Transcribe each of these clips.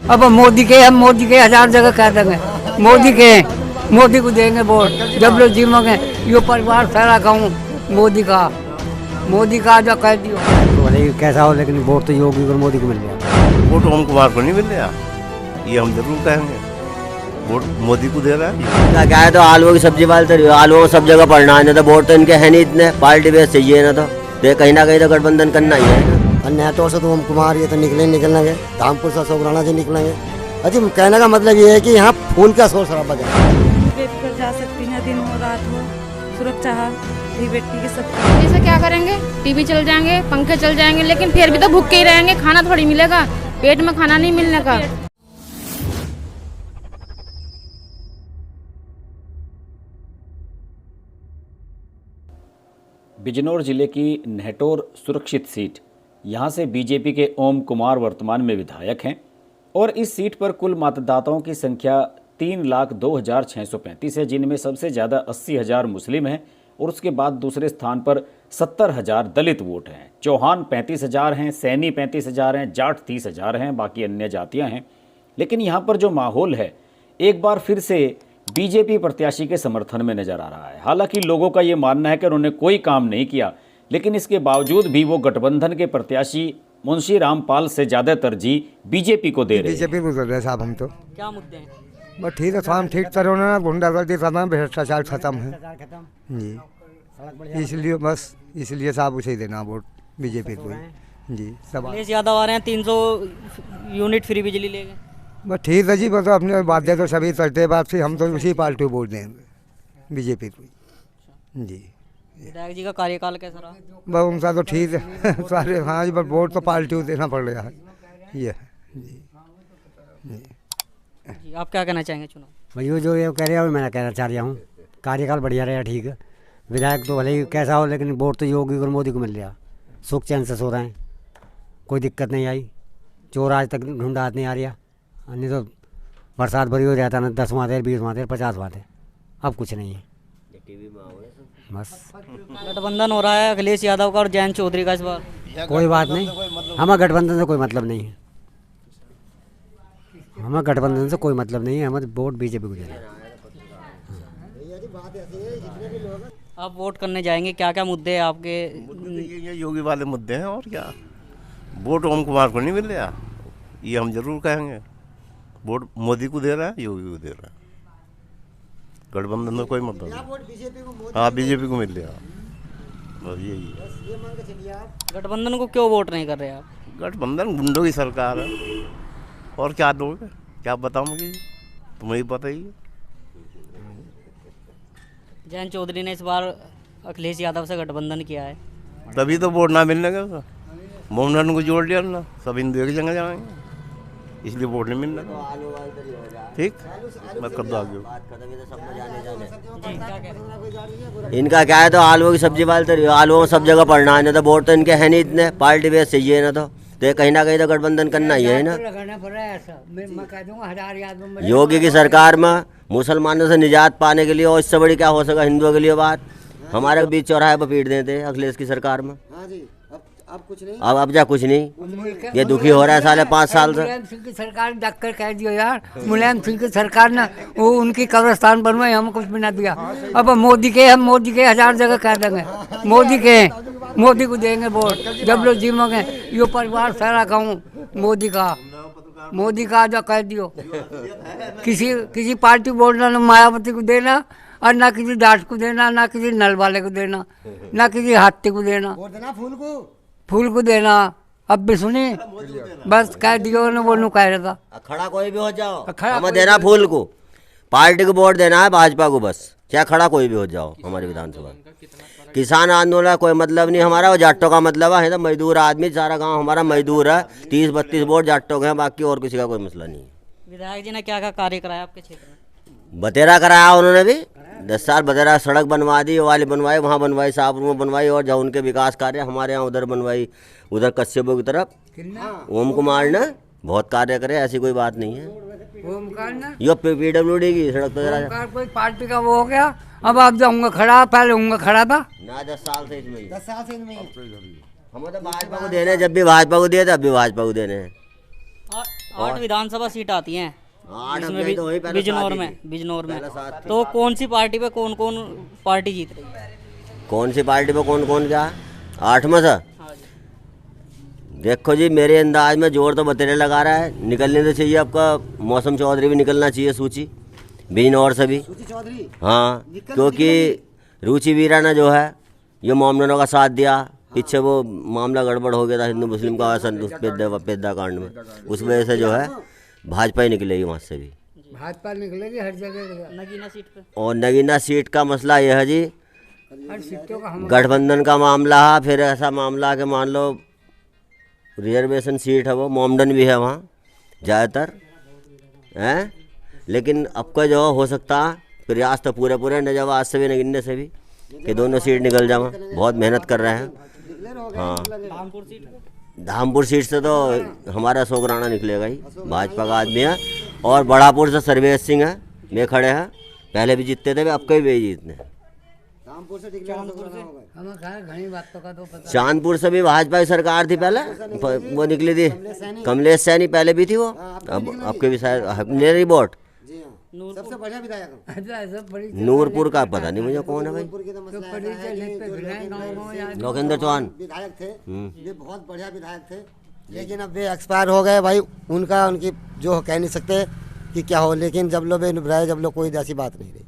अब मोदी के, हम मोदी के 1000 जगह कह देंगे, मोदी के, मोदी को देंगे वोट जब लोग जीवोगे। यो परिवार सारा गाँव मोदी का जो कह दियो तो भले ही कैसा हो, लेकिन वोट तो योगी और मोदी को मिल गया। वोट ओम कुमार को नहीं मिल रहा, ये हम जरूर कहेंगे। वोट मोदी को दे रहा है। क्या है तो आलू की सब्जी वाले तो आलू सब जगह पड़ना है, तो वोट तो इनके है नहीं इतने, पार्टी बेस चाहिए ना, तो कहीं ना कहीं तो गठबंधन करना ही है। अन्य तौर से तो ओम कुमार ये तो निकलेंगे, धामपुर से सोगराना से निकलेंगे। अच्छा, कहने का मतलब ये है कि यहाँ फूल का शोर शराबा कर जा सकती है, दिन हो रात हो, सुरक्षा व्यक्ति के सब। ऐसे क्या करेंगे, टीवी चल जाएंगे, पंखे चल जाएंगे, लेकिन फिर भी तो भूखे ही रहेंगे, खाना थोड़ी मिलेगा, पेट में खाना नहीं मिलने का। बिजनौर जिले की नहटौर सुरक्षित सीट, यहां से बीजेपी के ओम कुमार वर्तमान में विधायक हैं और इस सीट पर कुल मतदाताओं की संख्या 3,02,635 है, जिनमें सबसे ज़्यादा 80,000 मुस्लिम हैं और उसके बाद दूसरे स्थान पर 70,000 दलित वोट हैं। चौहान 35,000 हैं, सैनी 35,000 हैं, जाट 30,000 हैं, बाकी अन्य जातियां हैं। लेकिन यहाँ पर जो माहौल है एक बार फिर से बीजेपी प्रत्याशी के समर्थन में नजर आ रहा है। हालांकि लोगों का ये मानना है कि उन्होंने कोई काम नहीं किया, लेकिन इसके बावजूद भी वो गठबंधन के प्रत्याशी मुंशी रामपाल से ज़्यादा तरजीह बीजेपी को दे रहे हैं। बीजेपी को कर रहे साहब हम तो। क्या मुद्दे हैं? बस ठीक है साहब, ठीक तरह ना, गुंडागर्दी खत्म, भ्रष्टाचार खत्म है जी, इसलिए साहब उसे ही देना वोट बीजेपी को जी। सब अखिलेश यादव आ रहे हैं, 300 यूनिट फ्री बिजली लेंगे। बस ठीक है जी, बस अपने बाध्य तो सभी करते बात से, हम तो उसी पार्टी को वोट देंगे, बीजेपी को जी। विधायक जी का कार्यकाल कैसा रहा? बस उनका तो ठीक है सारे, हाँ जी, बस वोट तो पार्टी को देना पड़ रहा है ये जी। जी आप क्या कहना चाहेंगे चुनाव? भाई जो ये कह रहे हैं मैं कहना चाह रहा हूँ, कार्यकाल बढ़िया रहा, ठीक है। विधायक तो भले ही कैसा हो, लेकिन वोट तो योगी और मोदी को मिल गया, सुख चैन से सो रहे हैं, कोई दिक्कत नहीं आई, चोर आज तक ढूंढा हाथ नहीं आ रहा, नहीं तो बरसात भरी हो जाता ना, 10 माते 20 माते 50 माते, अब कुछ नहीं है बस। गठबंधन हो रहा है अखिलेश यादव का और जयंत चौधरी का इस बार। कोई बात नहीं, हमें गठबंधन से कोई मतलब नहीं है, हमें गठबंधन से कोई मतलब नहीं है, हमें वोट बीजेपी को देना। आप वोट करने जाएंगे, क्या क्या मुद्दे हैं आपके? ये योगी वाले मुद्दे हैं और क्या। वोट ओम कुमार को नहीं मिल रहा, ये हम जरूर कहेंगे। वोट मोदी को दे रहा है, योगी को दे रहा है, गठबंधन में कोई मतलब नहीं। हाँ, बीजेपी को मिल रहा, बस यही है। गठबंधन को क्यों वोट नहीं कर रहे आप? गठबंधन गुंडों की सरकार है, और क्या दोगे, क्या बताऊंगी, तुम्हें पता ही है। जयंत चौधरी ने इस बार अखिलेश यादव से गठबंधन किया है, तभी तो वोट ना मिलने का, मोहम्मदन को जोड़ लिया ना, सब हिंदू एक जगह जाएंगे, इसलिए वोट नहीं मिलने का। ठीक, मैं कर दो आगे। इनका क्या है तो आलू की सब्जी वाले तो आलू सब जगह पड़ना है, तो वोट तो इनके है नहीं इतने, पार्टी बेस चाहिए ना, तो कहीं ना कहीं तो गठबंधन करना ही है ना। योगी की सरकार में मुसलमानों से निजात पाने के लिए, और इससे बड़ी क्या हो सका हिंदुओं के लिए बात। हमारे बीच चौराहे पर पीट देते अखिलेश की सरकार में। अब कुछ नहीं, अब जा कुछ नहीं, ये दुखी हो रहा है साले 5 साल से। मुलायम सिंह की सरकार डक्कर कह दियो यार, मुलायम सिंह की सरकार ने वो उनकी कब्रिस्तान बनवाई, हम कुछ भी ना दिया। अब मोदी के, हम मोदी के 1000 जगह कह देंगे, मोदी को देंगे वोट जब लोग जीवोगे। यो परिवार सारा गाँव मोदी का जो कह दियो, किसी पार्टी वोट ना मायावती को देना, और ना किसी डाट को देना, ना किसी नल वाले को देना, ना किसी हाथी को देना, फूल को देना। अब भी सुनी, बस कह दियो ना, वो कह रहा था खड़ा कोई भी हो जाओ, हमें देना फूल को, पार्टी को वोट देना है भाजपा को बस, चाहे खड़ा कोई भी हो जाओ। हमारी विधानसभा किसान आंदोलन कोई मतलब नहीं हमारा, वो जाटों का मतलब है, तो मजदूर आदमी, सारा गांव हमारा मजदूर है, 30-32 वोट जाटों के हैं, बाकी और किसी का कोई मसला नहीं है। विधायक जी ने क्या क्या कार्य कराया आपके क्षेत्र में? बतेरा कराया उन्होंने भी, 10 साल बतेरा, सड़क बनवा दी, वाली बनवाई, वहाँ बनवाई, शाहपुर में बनवाई, और जहाँ उनके विकास कार्य हमारे यहाँ उधर बनवाई, उधर कश्यपों की तरफ ओम कुमार ने बहुत कार्य करे, ऐसी कोई बात नहीं है। यो PWD की सड़क तो जरा कोई पार्टी का वो हो गया, अब आप जाऊंगा खड़ा, पहले होऊंगा खड़ा था ना 10 साल से इसमें, 10 साल से इनमें हमें तो भाजपा को देने, जब भी भाजपा को दिए तब भी भाजपा को देने हैं। 8 विधानसभा सीट आती हैं 8 इसमें अपने तो वही पहले बिजनौर सात में ही। बिजनौर में। पहले सात थी। तो कौन सी पार्टी पे कौन कौन पार्टी जीत रही है? कौन सी पार्टी पे कौन कौन क्या 8 में से हाँ जी। देखो जी, मेरे अंदाज में जोर तो बतेरे लगा रहा है, निकलने तो चाहिए आपका मौसम चौधरी भी निकलना चाहिए, सूची बिजनौर से भी। हाँ, क्योंकि रुचि वीरा ने जो है ये मोमडनों का साथ दिया, पीछे वो मामला गड़बड़ हो गया था हिंदू मुस्लिम का पेद्दा कांड में, उस वजह से जो है भाजपा ही निकलेगी वहाँ से भी, भाजपा निकलेगी हर जगह, नगीना सीट पे। और नगीना सीट का मसला यह है जी, हर सीटों का हम गठबंधन का मामला है, फिर ऐसा मामला कि मान लो रिजर्वेशन सीट है, वो मोमडन भी है वहाँ ज़्यादातर हैं, लेकिन अब का जो हो सकता है प्रयास तो पूरे पूरे नजाबाद से भी नगिन्ने से भी कि दोनों सीट निकल जावा, बहुत मेहनत कर रहे हैं। हाँ, धामपुर सीट से तो हमारा अशोक राणा निकलेगा ही, भाजपा का आदमी है, और बड़ापुर से सर्वेश सिंह है, वे खड़े हैं, पहले भी जीतते थे, अब कई वे जीतने। हमें घनी बातों का तो पता। चांदपुर से भी भाजपा की सरकार थी पहले, वो निकली थी कमलेश सैनी, पहले भी थी वो, अब आपके भी शायद मेरी वोट सबसे बढ़िया विधायक ऐसा बड़ी नूरपुर का पता नहीं मुझे कौन है भाई, तो बड़ी चलित पे भिड़ाएं गाँव याद लोकेंद्र चौहान विधायक थे, ये बहुत बढ़िया विधायक थे, लेकिन अब वे एक्सपायर हो गए भाई, उनका उनकी जो कह नहीं सकते कि क्या हो, लेकिन जब लोग रहे, जब लोग कोई ऐसी बात नहीं रही।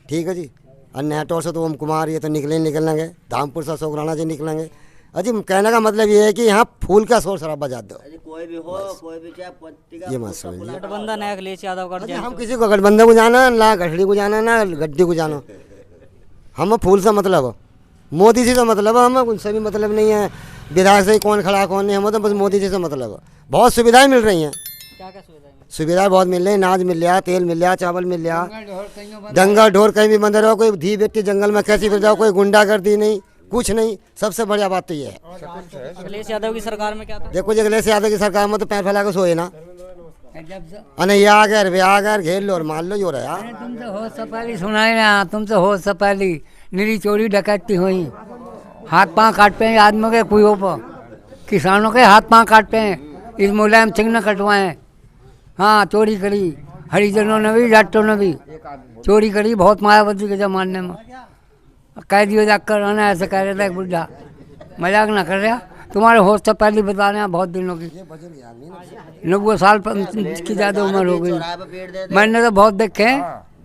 ठीक है जी, और नेटौर से तो ओम कुमार ये तो निकलेंगे, धामपुर से अशोक राणा जी निकलेंगे। अजी कहने का मतलब ये है कि यहाँ फूल का शोर शराबा बजा दो, कोई भी हो, कोई भी चाहे पत्ती का ये मत समझिए। गठबंधन है अखिलेश यादव का। अजी हम किसी को गठबंधन को जाना ना, गठड़ी को जाना ना, गड्डी को जाना, हम फूल से मतलब, मोदी जी से मतलब, हम उनसे भी मतलब नहीं है, विधायक से कौन खड़ा कौन नहीं, हम तो बस मोदी जी से मतलब। बहुत सुविधाएं मिल रही हैं, क्या क्या सुविधाएं? सुविधाएं बहुत मिल रही हैं, अनाज मिल रहा, तेल मिल रहा, चावल मिल रहा, जंगल ढोर कहीं भी बंद रहो, कोई धी बेटी जंगल में कैसी फिर जाओ, कोई गुंडागर्दी नहीं, कुछ नहीं। सबसे बढ़िया बात तो ये है। अखिलेश यादव की सरकार में क्या था? देखो जी, अखिलेश यादव की सरकार में तो पैर फैला के सोए ना, जब से अने ये आ गए वे आ गए, घेर लो और मार लो, जो रहा। तुमसे हो सपाली सुनाई ना, तुमसे हो सपाली निरी चोरी डकैती हुई, हाथ पांव काटते हैं आदमियों के कुओं पर, किसानों के हाथ पांव काटते हैं, इस मुलायम सिंह ने कटवाए। हाँ, चोरी करी, हरिजनों ने भी, जाटों ने भी चोरी करी, बहुत मायावती के जमाने में। कह दियो जाकर आना, ऐसे कह रहा था एक बुढ़ा, मजाक ना कर रहा, तुम्हारे होश से पहले बता रहे हैं, बहुत दिनों की 90 साल की ज़्यादा उम्र हो गई, मैंने तो बहुत देखे हैं।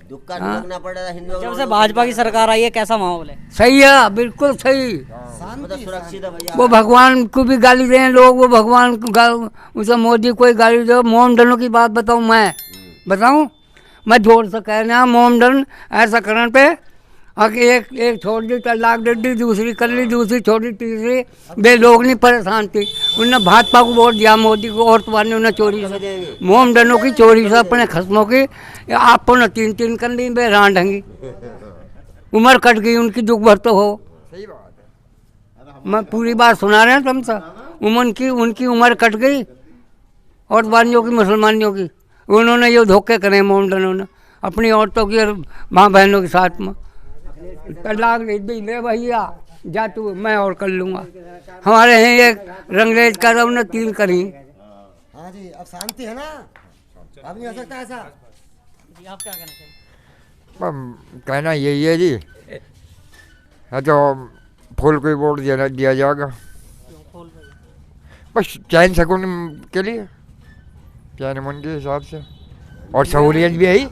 जब से भाजपा की सरकार आई है कैसा माहौल है? सही है, बिल्कुल सही। सुरक्षित है भैया। वो भगवान को भी गाली दें लोग, वो भगवान को उसे मोदी को ही गाली दो। मोमडनों की बात बताऊं, मैं बताऊं, मैं जोर से कह रहा हूँ, मोमडन ऐसा करने पे एक छोड़ दी तलाक दे दी, दूसरी कर ली, दूसरी छोड़ी, तीसरी, वे लोग नहीं परेशान थी, उनने भाजपा को वोट दिया, मोदी को, और तुम्हारे उन्हें चोरी से, मोमडनों की चोरी से, अपने खस्मों की आपको न 3-3 कर ली, वे रान ढंगी, उम्र कट गई उनकी, दुख भर तो हो। मैं पूरी बात सुना रहे हैं तुमसे, उनकी उम्र कट गई, और वानियों की, मुसलमानियों की, उन्होंने ये धोखे करे मोमडनों ने अपनी औरतों की और माँ बहनों के साथ में। तलाक दे दी, ले भैया जा तू, मैं और कर लूँगा। हमारे यहाँ एक रंगरेज का रहा, उन्हें 3 करी। हाँ जी, अब शांति है ना, अब नहीं हो सकता ऐसा। जी आप क्या कहना चाहिए? कहना यही है जी, है तो फूल को वोट दिया जाएगा, बस चैन सकून के लिए, चैन मन के हिसाब से, और सहूलियत भी है ही,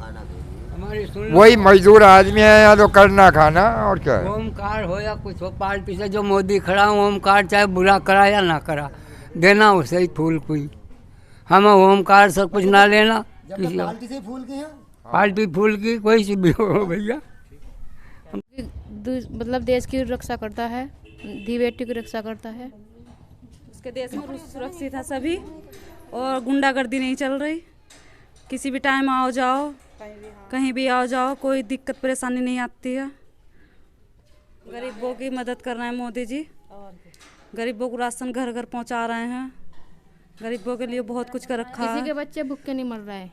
वही मजदूर आदमी है या तो करना खाना, और क्या है। ओमकार हो या कुछ हो, पार्टी से जो मोदी खड़ा, ओमकार चाहे बुरा करा या ना करा, देना उसे ही फूल कोई, हमें ओमकार से कुछ ना लेना, किसी पार्टी से फूल की है, पार्टी फूल की कोई सी भी हो भैया। मतलब देश की रक्षा करता है, धी बेटी की रक्षा करता है। उसके देश में सुरक्षित है सभी, और गुंडागर्दी नहीं चल रही, किसी भी टाइम आओ जाओ, कहीं भी आओ जाओ, कोई दिक्कत परेशानी नहीं आती है। गरीबों की मदद कर रहे हैं मोदी जी, गरीबों को राशन घर घर पहुंचा रहे हैं, गरीबों के लिए बहुत कुछ कर रखा है। किसी के बच्चे भूखे नहीं मर रहे हैं,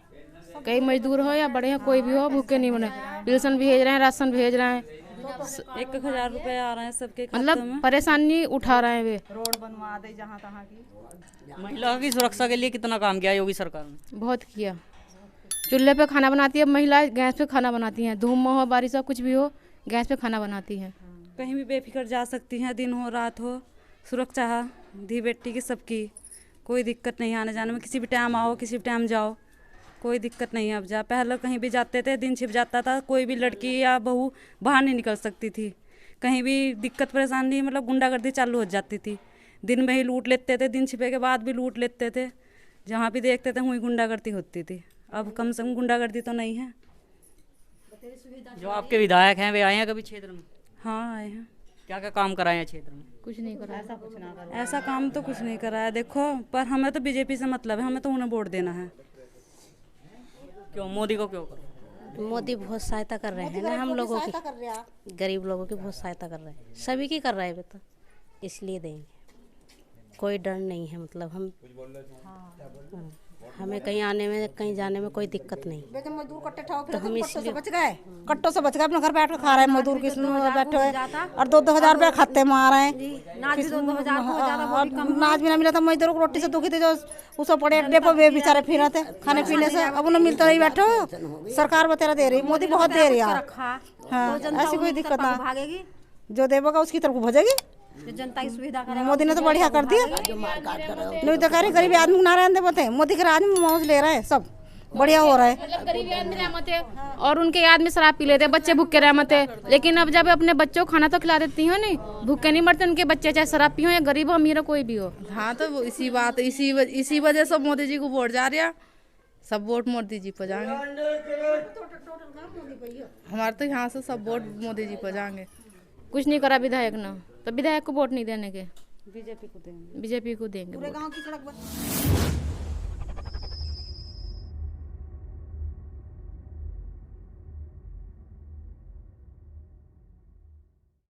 कई मजदूर हो या बड़े हैं, कोई भी हो भूखे नहीं मर रहे, पेंशन भेज रहे हैं, राशन भेज रहे हैं, 1,000 रुपए आ रहे हैं सबके खाते मतलब में। परेशानी उठा रहे हैं वे। रोड बनवा दे जहाँ तहाँ की। महिला की सुरक्षा के लिए कितना काम किया योगी सरकार ने? बहुत किया। चूल्हे पे खाना बनाती है महिला, गैस पे खाना बनाती हैं। धूप हो बारिश हो कुछ भी हो गैस पे खाना बनाती हैं। कहीं भी बेफिक्र जा सकती हैं, दिन हो रात हो, सुरक्षा है धी बेटी की सबकी। कोई दिक्कत नहीं आने जाने में, किसी भी टाइम आओ किसी भी टाइम जाओ, कोई दिक्कत नहीं है। अब जा पहले कहीं भी जाते थे दिन छिप जाता था, कोई भी लड़की या बहू बाहर नहीं निकल सकती थी। कहीं भी दिक्कत परेशानी मतलब गुंडागर्दी चालू हो जाती थी। दिन में ही लूट लेते थे, दिन छिपे के बाद भी लूट लेते थे। जहाँ भी देखते थे वहीं गुंडागर्दी होती थी। अब कम से कम गुंडागर्दी तो नहीं है। जो आपके विधायक हैं वे आए हैं कभी क्षेत्र में? हाँ आए हैं। क्या क्या काम कराए हैं क्षेत्र में? कुछ नहीं करा। ऐसा काम तो कुछ नहीं करा है देखो, पर हमें तो बीजेपी से मतलब है, हमें तो उन्हें वोट देना है। क्यों मोदी को क्यों करो? मोदी बहुत सहायता कर रहे हैं ना हम लोगों की, गरीब लोगों की बहुत सहायता कर रहे हैं, सभी की कर रहे हैं तो इसलिए देंगे। कोई डर नहीं है, मतलब हम हमें कहीं आने में कहीं जाने में कोई दिक्कत नहीं। लेकिन मजदूर कट्टे ठाव तो हम इसलिए बच गए, कट्टों से बच गए, अपने घर बैठ कर खा रहे हैं मजदूर किस बैठे हुए और 2-2 हज़ार रुपया खाते में आ रहे हैं। नाच भी ना मिला था मजदूरों को, रोटी से दुखी थे जो उसको पड़े अड्डे पर वे बेचारे फिर थे खाने पीने से। अब उन्हें मिलता नहीं, बैठो सरकार बतेरा दे रही, मोदी बहुत दे रही है। हाँ ऐसी कोई दिक्कत ना, जो देगा उसकी तरफ भजेगी। जनता की सुविधा मोदी ने तो बढ़िया कर दिया। नहीं तो कह रहे गरीब आदमी ना रहने बोलते, मोदी के राज में मौज ले रहे हैं, सब बढ़िया हो रहा है। मतलब गरीबी आदमी रहमत है और उनके याद में शराब पी लेते हैं, बच्चे भूखे रहमत है। लेकिन अब जब अपने बच्चों को खाना तो खिला देती हो, नहीं भूखे नहीं मरते उनके बच्चे, चाहे शराब पी हो या गरीब हो अमीर हो कोई भी हो। हाँ तो इसी वजह से मोदी जी को वोट जा रहा, सब वोट मोदी जी पर जाएंगे। हमारे तो यहाँ से सब वोट मोदी जी पर जाएंगे। कुछ नहीं करा विधायक ने, तो विधायक को वोट नहीं देने के, बीजेपी को देंगे। बीजेपी को देंगे। पूरे गांव की सड़क